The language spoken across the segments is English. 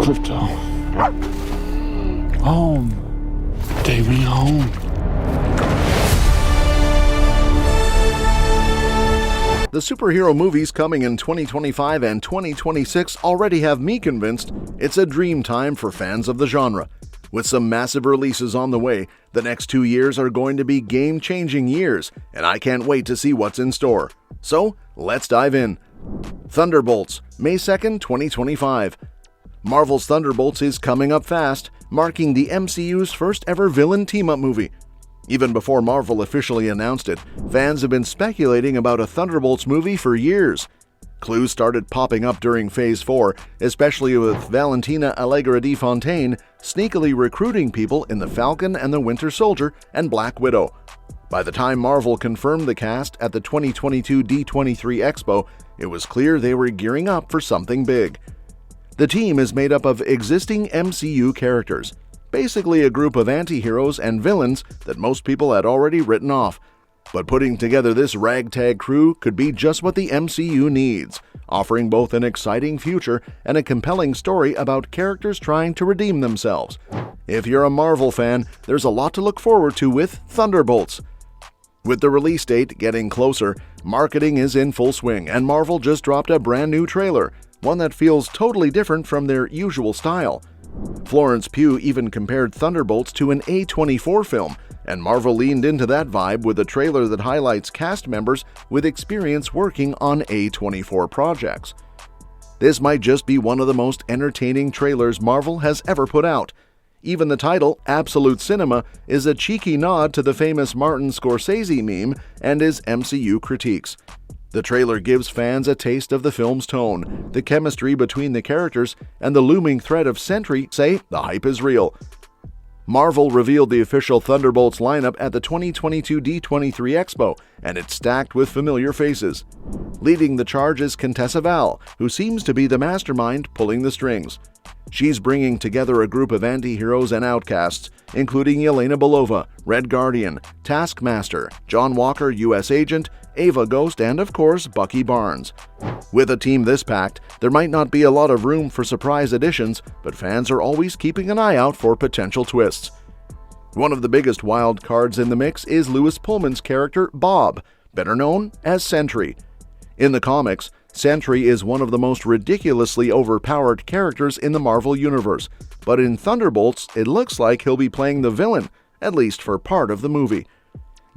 Crypto. Home. Take me home. The superhero movies coming in 2025 and 2026 already have me convinced it's a dream time for fans of the genre. With some massive releases on the way, the next 2 years are going to be game-changing years, and I can't wait to see what's in store. So, let's dive in. Thunderbolts, May 2nd, 2025. Marvel's Thunderbolts is coming up fast, marking the MCU's first ever villain team-up movie. Even before Marvel officially announced it, fans have been speculating about a Thunderbolts movie for years. Clues started popping up during Phase 4, especially with Valentina Allegra de Fontaine sneakily recruiting people in The Falcon and the Winter Soldier and Black Widow. By the time Marvel confirmed the cast at the 2022 D23 Expo, it was clear they were gearing up for something big. The team is made up of existing MCU characters, basically a group of anti-heroes and villains that most people had already written off. But putting together this ragtag crew could be just what the MCU needs, offering both an exciting future and a compelling story about characters trying to redeem themselves. If you're a Marvel fan, there's a lot to look forward to with Thunderbolts. With the release date getting closer, marketing is in full swing, and Marvel just dropped a brand new trailer, one that feels totally different from their usual style. Florence Pugh even compared Thunderbolts to an A24 film, and Marvel leaned into that vibe with a trailer that highlights cast members with experience working on A24 projects. This might just be one of the most entertaining trailers Marvel has ever put out. Even the title, Absolute Cinema, is a cheeky nod to the famous Martin Scorsese meme and his MCU critiques. The trailer gives fans a taste of the film's tone, the chemistry between the characters, and the looming threat of Sentry say the hype is real. Marvel revealed the official Thunderbolts lineup at the 2022 D23 Expo, and it's stacked with familiar faces. Leading the charge is Contessa Val, who seems to be the mastermind pulling the strings. She's bringing together a group of anti-heroes and outcasts, including Yelena Belova, Red Guardian, Taskmaster, John Walker, U.S. Agent, Ava Ghost, and of course, Bucky Barnes. With a team this packed, there might not be a lot of room for surprise additions, but fans are always keeping an eye out for potential twists. One of the biggest wild cards in the mix is Louis Pullman's character Bob, better known as Sentry. In the comics, Sentry is one of the most ridiculously overpowered characters in the Marvel Universe, but in Thunderbolts, it looks like he'll be playing the villain, at least for part of the movie.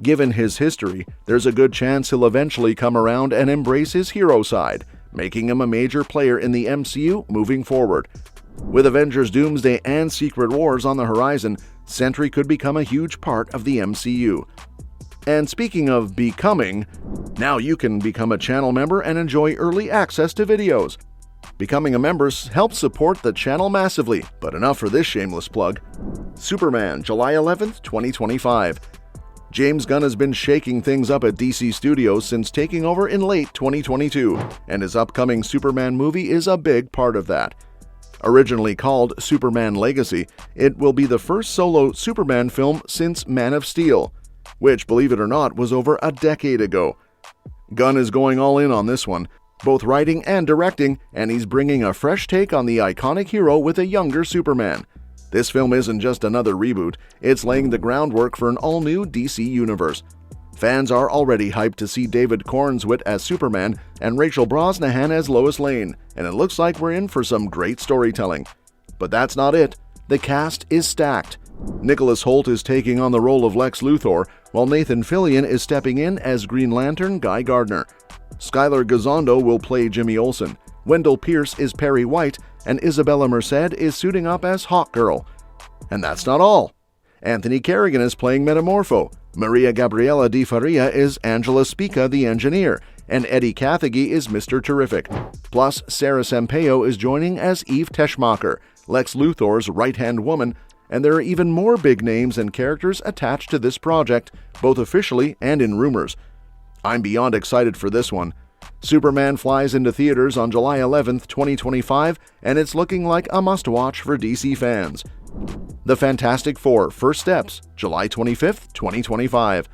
Given his history, there's a good chance he'll eventually come around and embrace his hero side, making him a major player in the MCU moving forward. With Avengers Doomsday and Secret Wars on the horizon, Sentry could become a huge part of the MCU. And speaking of becoming, now you can become a channel member and enjoy early access to videos. Becoming a member helps support the channel massively, but enough for this shameless plug. Superman, July 11th, 2025. James Gunn has been shaking things up at DC Studios since taking over in late 2022, and his upcoming Superman movie is a big part of that. Originally called Superman Legacy, it will be the first solo Superman film since Man of Steel, which, believe it or not, was over a decade ago. Gunn is going all in on this one, both writing and directing, and he's bringing a fresh take on the iconic hero with a younger Superman. This film isn't just another reboot, it's laying the groundwork for an all-new DC universe. Fans are already hyped to see David Cornswit as Superman and Rachel Brosnahan as Lois Lane, and it looks like we're in for some great storytelling. But that's not it. The cast is stacked. Nicholas Hoult is taking on the role of Lex Luthor, while Nathan Fillion is stepping in as Green Lantern Guy Gardner. Skylar Gisondo will play Jimmy Olsen, Wendell Pierce is Perry White, and Isabella Merced is suiting up as Hawkgirl. And that's not all. Anthony Carrigan is playing Metamorpho, Maria Gabriela Di Faria is Angela Spica the Engineer, and Eddie Cathegi is Mr. Terrific. Plus, Sarah Sampaio is joining as Eve Teschmacher, Lex Luthor's right-hand woman, and there are even more big names and characters attached to this project, both officially and in rumors. I'm beyond excited for this one. Superman flies into theaters on July 11th, 2025, and it's looking like a must-watch for DC fans. The Fantastic Four First Steps, July 25th, 2025.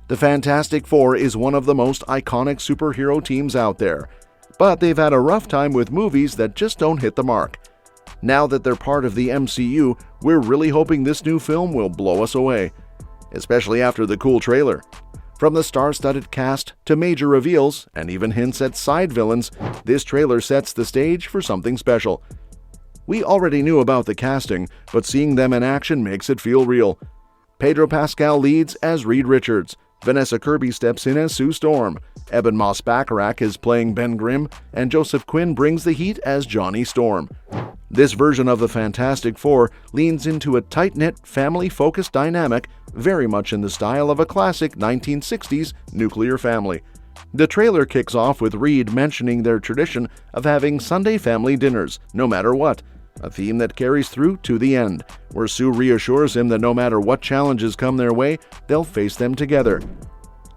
The Fantastic Four is one of the most iconic superhero teams out there, but they've had a rough time with movies that just don't hit the mark. Now that they're part of the MCU, we're really hoping this new film will blow us away, especially after the cool trailer. From the star-studded cast to major reveals and even hints at side villains, this trailer sets the stage for something special. We already knew about the casting, but seeing them in action makes it feel real. Pedro Pascal leads as Reed Richards, Vanessa Kirby steps in as Sue Storm, Eben Moss-Bachrach is playing Ben Grimm, and Joseph Quinn brings the heat as Johnny Storm. This version of the Fantastic Four leans into a tight-knit, family-focused dynamic very much in the style of a classic 1960s nuclear family. The trailer kicks off with Reed mentioning their tradition of having Sunday family dinners, no matter what, a theme that carries through to the end, where Sue reassures him that no matter what challenges come their way, they'll face them together.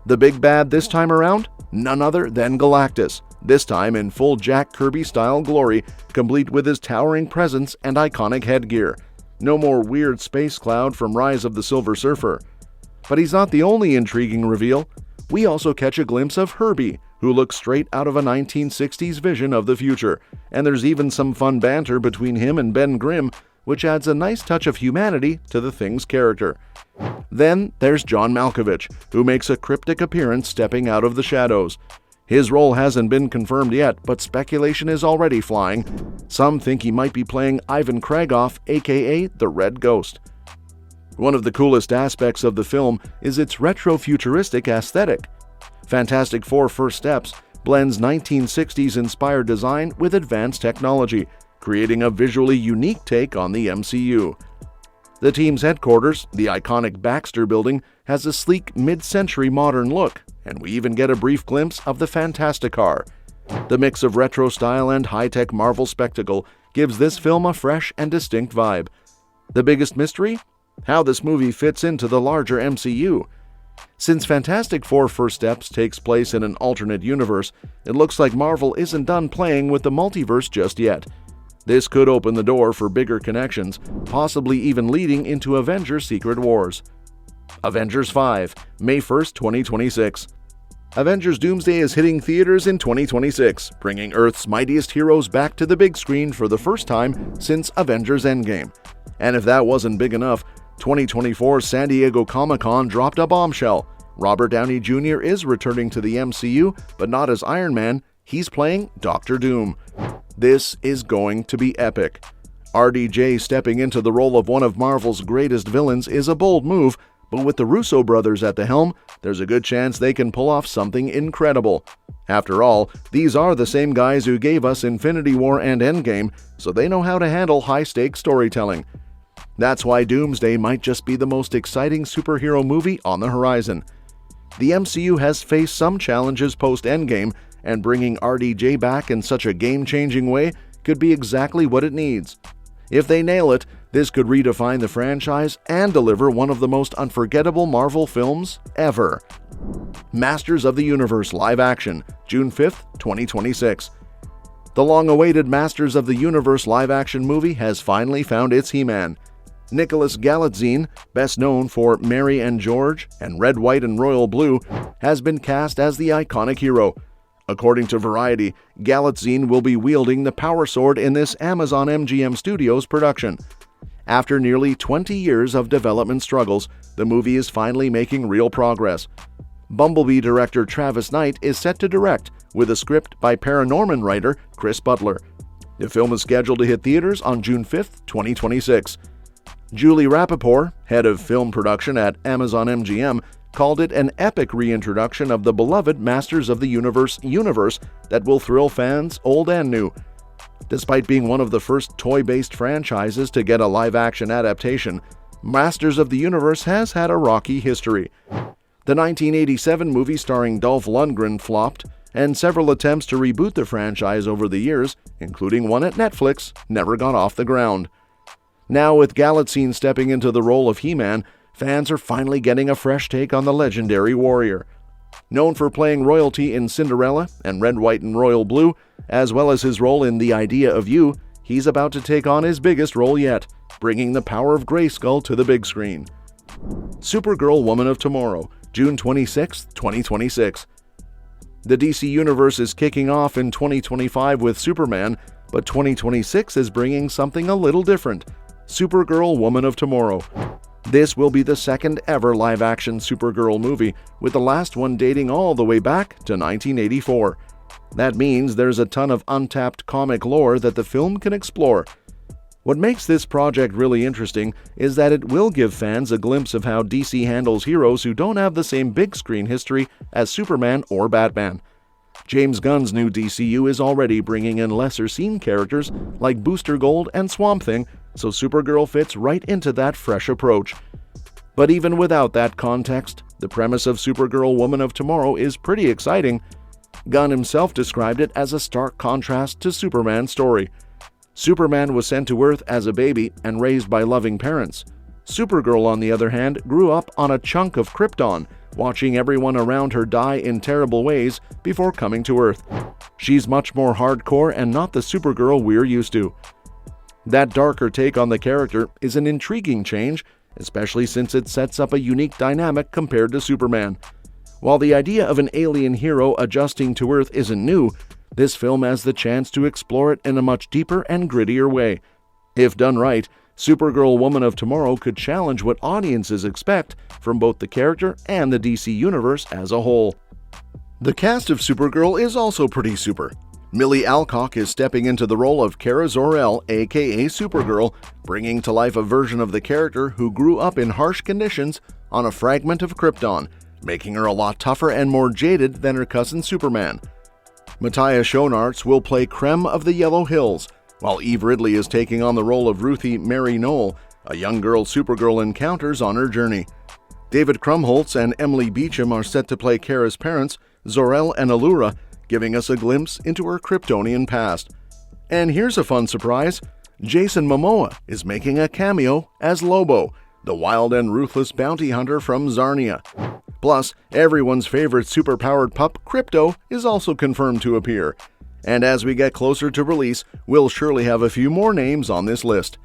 The big bad this time around? None other than Galactus, this time in full Jack Kirby-style glory, complete with his towering presence and iconic headgear. No more weird space cloud from Rise of the Silver Surfer. But he's not the only intriguing reveal. We also catch a glimpse of Herbie, who looks straight out of a 1960s vision of the future, and there's even some fun banter between him and Ben Grimm, which adds a nice touch of humanity to the Thing's character. Then there's John Malkovich, who makes a cryptic appearance stepping out of the shadows. His role hasn't been confirmed yet, but speculation is already flying. Some think he might be playing Ivan Kragoff, aka the Red Ghost. One of the coolest aspects of the film is its retro-futuristic aesthetic. Fantastic Four: First Steps blends 1960s-inspired design with advanced technology, creating a visually unique take on the MCU. The team's headquarters, the iconic Baxter Building, has a sleek mid-century modern look, and we even get a brief glimpse of the Fantasticar. The mix of retro style and high-tech Marvel spectacle gives this film a fresh and distinct vibe. The biggest mystery? How this movie fits into the larger MCU. Since Fantastic Four: First Steps takes place in an alternate universe, it looks like Marvel isn't done playing with the multiverse just yet. This could open the door for bigger connections, possibly even leading into Avengers Secret Wars. Avengers 5, May 1st, 2026. Avengers Doomsday is hitting theaters in 2026, bringing Earth's mightiest heroes back to the big screen for the first time since Avengers Endgame. And if that wasn't big enough, 2024 San Diego Comic-Con dropped a bombshell. Robert Downey Jr. is returning to the MCU, but not as Iron Man, he's playing Doctor Doom. This is going to be epic. RDJ stepping into the role of one of Marvel's greatest villains is a bold move, but with the Russo brothers at the helm, there's a good chance they can pull off something incredible. After all, these are the same guys who gave us Infinity War and Endgame, so they know how to handle high-stakes storytelling. That's why Doomsday might just be the most exciting superhero movie on the horizon. The MCU has faced some challenges post-Endgame, and bringing RDJ back in such a game-changing way could be exactly what it needs. If they nail it, this could redefine the franchise and deliver one of the most unforgettable Marvel films ever. Masters of the Universe live action, June 5th, 2026. The long-awaited Masters of the Universe live-action movie has finally found its He-Man. Nicholas Galitzine, best known for Mary and George and Red, White, and Royal Blue, has been cast as the iconic hero. According to Variety, Galitzine will be wielding the Power Sword in this Amazon MGM Studios production. After nearly 20 years of development struggles, the movie is finally making real progress. Bumblebee director Travis Knight is set to direct, with a script by Paranorman writer Chris Butler. The film is scheduled to hit theaters on June 5th, 2026. Julie Rappaport, head of film production at Amazon MGM, called it an epic reintroduction of the beloved Masters of the universe that will thrill fans old and new. Despite being one of the first toy-based franchises to get a live-action adaptation, Masters of the Universe has had a rocky history. The 1987 movie starring Dolph Lundgren flopped, and several attempts to reboot the franchise over the years, including one at Netflix, never got off the ground. Now, with Galitzine stepping into the role of He-Man, fans are finally getting a fresh take on the legendary warrior. Known for playing royalty in Cinderella and Red, White, and Royal Blue, as well as his role in The Idea of You, he's about to take on his biggest role yet, bringing the power of Grayskull to the big screen. Supergirl Woman of Tomorrow, June 26, 2026. The DC Universe is kicking off in 2025 with Superman, but 2026 is bringing something a little different: Supergirl Woman of Tomorrow. This will be the second ever live-action Supergirl movie, with the last one dating all the way back to 1984. That means there's a ton of untapped comic lore that the film can explore. What makes this project really interesting is that it will give fans a glimpse of how DC handles heroes who don't have the same big screen history as Superman or Batman. James Gunn's new DCU is already bringing in lesser-seen characters like Booster Gold and Swamp Thing, so Supergirl fits right into that fresh approach. But even without that context, the premise of Supergirl Woman of Tomorrow is pretty exciting. Gunn himself described it as a stark contrast to Superman's story. Superman was sent to Earth as a baby and raised by loving parents. Supergirl, on the other hand, grew up on a chunk of Krypton, watching everyone around her die in terrible ways before coming to Earth. She's much more hardcore and not the Supergirl we're used to. That darker take on the character is an intriguing change, especially since it sets up a unique dynamic compared to Superman. While the idea of an alien hero adjusting to Earth isn't new, this film has the chance to explore it in a much deeper and grittier way. If done right, Supergirl Woman of Tomorrow could challenge what audiences expect from both the character and the DC universe as a whole. The cast of Supergirl is also pretty super. Millie Alcock is stepping into the role of Kara Zor-El, aka Supergirl, bringing to life a version of the character who grew up in harsh conditions on a fragment of Krypton, making her a lot tougher and more jaded than her cousin Superman. Matthias Schoenaerts will play Krem of the Yellow Hills, while Eve Ridley is taking on the role of Ruthie Mary Knoll, a young girl Supergirl encounters on her journey. David Krumholtz and Emily Beecham are set to play Kara's parents, Zor-El and Allura, giving us a glimpse into her Kryptonian past. And here's a fun surprise: Jason Momoa is making a cameo as Lobo, the wild and ruthless bounty hunter from Zarnia. Plus, everyone's favorite superpowered pup, Crypto, is also confirmed to appear. And as we get closer to release, we'll surely have a few more names on this list.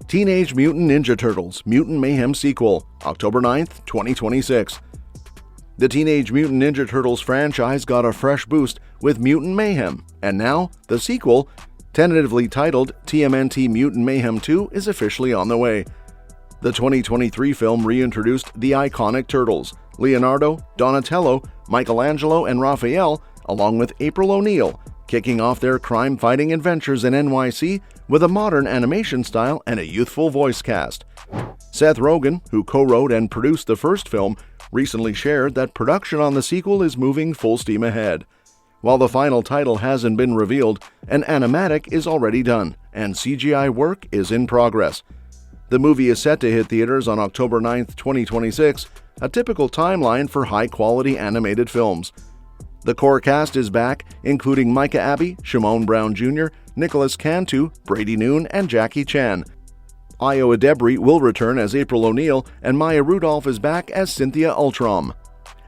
Teenage Mutant Ninja Turtles Mutant Mayhem sequel, October 9th, 2026. The Teenage Mutant Ninja Turtles franchise got a fresh boost with Mutant Mayhem, and now the sequel, tentatively titled TMNT Mutant Mayhem 2, is officially on the way. The 2023 film reintroduced the iconic Turtles, Leonardo, Donatello, Michelangelo, and Raphael, along with April O'Neil, kicking off their crime-fighting adventures in NYC with a modern animation style and a youthful voice cast. Seth Rogen, who co-wrote and produced the first film, recently shared that production on the sequel is moving full steam ahead. While the final title hasn't been revealed, an animatic is already done, and CGI work is in progress. The movie is set to hit theaters on October 9, 2026, a typical timeline for high-quality animated films. The core cast is back, including Micah Abbey, Shimon Brown Jr., Nicholas Cantu, Brady Noon, and Jackie Chan. Io Adebri will return as April O'Neil, and Maya Rudolph is back as Cynthia Ultram.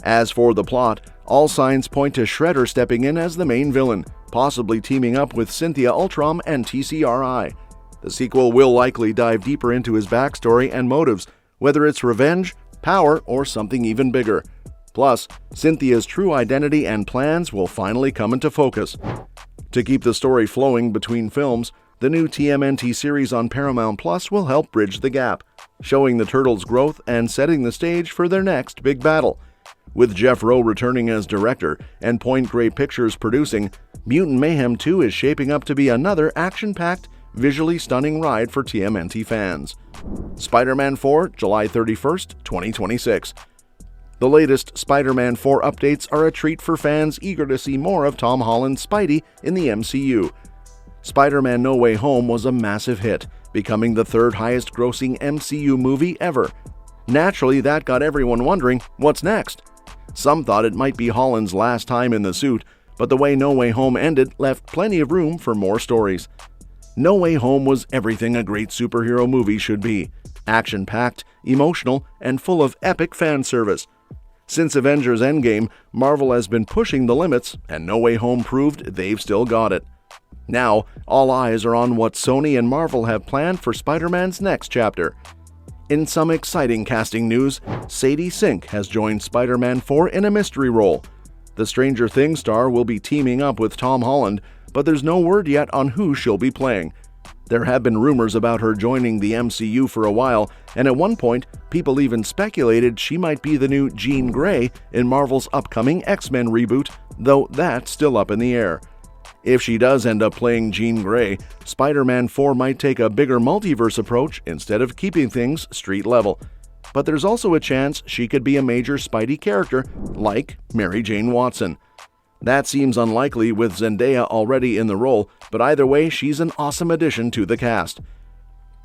As for the plot, all signs point to Shredder stepping in as the main villain, possibly teaming up with Cynthia Ultram and TCRI. The sequel will likely dive deeper into his backstory and motives, whether it's revenge, power, or something even bigger. Plus, Cynthia's true identity and plans will finally come into focus. To keep the story flowing between films, the new TMNT series on Paramount Plus will help bridge the gap, showing the Turtles' growth and setting the stage for their next big battle. With Jeff Rowe returning as director and Point Grey Pictures producing, Mutant Mayhem 2 is shaping up to be another action-packed, visually stunning ride for TMNT fans. Spider-Man 4, July 31st, 2026. The latest Spider-Man 4 updates are a treat for fans eager to see more of Tom Holland's Spidey in the MCU. Spider-Man No Way Home was a massive hit, becoming the third highest grossing MCU movie ever. Naturally, that got everyone wondering, what's next? Some thought it might be Holland's last time in the suit, but the way No Way Home ended left plenty of room for more stories. No Way Home was everything a great superhero movie should be: action-packed, emotional, and full of epic fan service. Since Avengers Endgame, Marvel has been pushing the limits, and No Way Home proved they've still got it. Now, all eyes are on what Sony and Marvel have planned for Spider-Man's next chapter. In some exciting casting news, Sadie Sink has joined Spider-Man 4 in a mystery role. The Stranger Things star will be teaming up with Tom Holland, but there's no word yet on who she'll be playing. There have been rumors about her joining the MCU for a while, and at one point, people even speculated she might be the new Jean Grey in Marvel's upcoming X-Men reboot, though that's still up in the air. If she does end up playing Jean Grey, Spider-Man 4 might take a bigger multiverse approach instead of keeping things street level. But there's also a chance she could be a major Spidey character, like Mary Jane Watson. That seems unlikely with Zendaya already in the role, but either way, she's an awesome addition to the cast.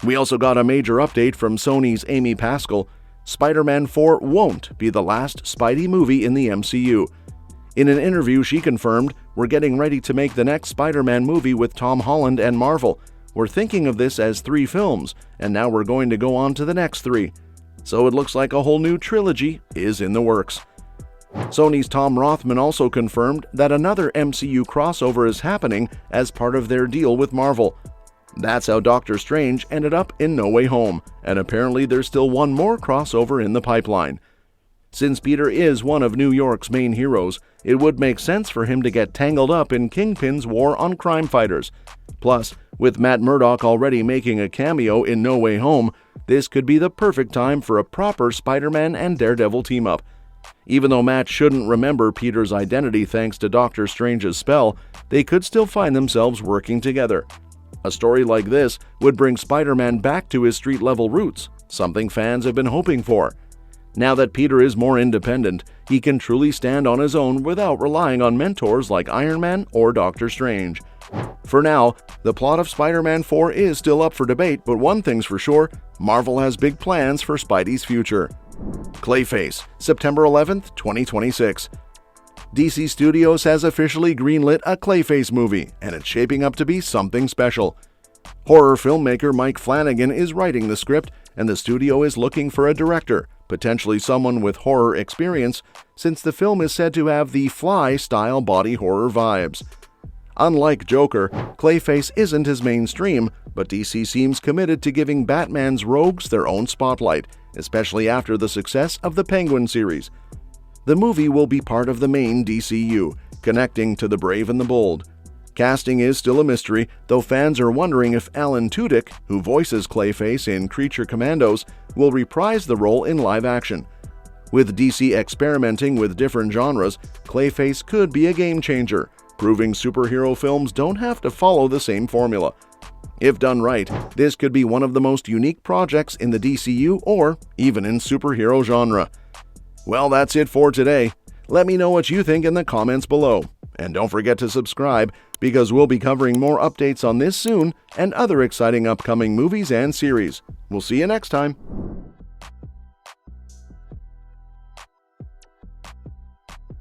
We also got a major update from Sony's Amy Pascal. Spider-Man 4 won't be the last Spidey movie in the MCU. In an interview, she confirmed, "We're getting ready to make the next Spider-Man movie with Tom Holland and Marvel. We're thinking of this as 3 films, and now we're going to go on to the next 3. So it looks like a whole new trilogy is in the works." Sony's Tom Rothman also confirmed that another MCU crossover is happening as part of their deal with Marvel. That's how Doctor Strange ended up in No Way Home, and apparently there's still one more crossover in the pipeline. Since Peter is one of New York's main heroes, it would make sense for him to get tangled up in Kingpin's war on crime fighters. Plus, with Matt Murdock already making a cameo in No Way Home, this could be the perfect time for a proper Spider-Man and Daredevil team-up. Even though Matt shouldn't remember Peter's identity thanks to Doctor Strange's spell, they could still find themselves working together. A story like this would bring Spider-Man back to his street-level roots, something fans have been hoping for. Now that Peter is more independent, he can truly stand on his own without relying on mentors like Iron Man or Doctor Strange. For now, the plot of Spider-Man 4 is still up for debate, but one thing's for sure, Marvel has big plans for Spidey's future. Clayface, September 11th, 2026. DC Studios has officially greenlit a Clayface movie, and it's shaping up to be something special. Horror filmmaker Mike Flanagan is writing the script, and the studio is looking for a director, potentially someone with horror experience, since the film is said to have the Fly-style body horror vibes. Unlike Joker, Clayface isn't as mainstream, but DC seems committed to giving Batman's rogues their own spotlight, especially after the success of the Penguin series. The movie will be part of the main DCU, connecting to the brave and the bold. Casting is still a mystery, though fans are wondering if Alan Tudyk, who voices Clayface in Creature Commandos, will reprise the role in live action. With DC experimenting with different genres, Clayface could be a game changer, proving superhero films don't have to follow the same formula. If done right, this could be one of the most unique projects in the DCU or even in superhero genre. Well, that's it for today. Let me know what you think in the comments below. And don't forget to subscribe, because we'll be covering more updates on this soon and other exciting upcoming movies and series. We'll see you next time.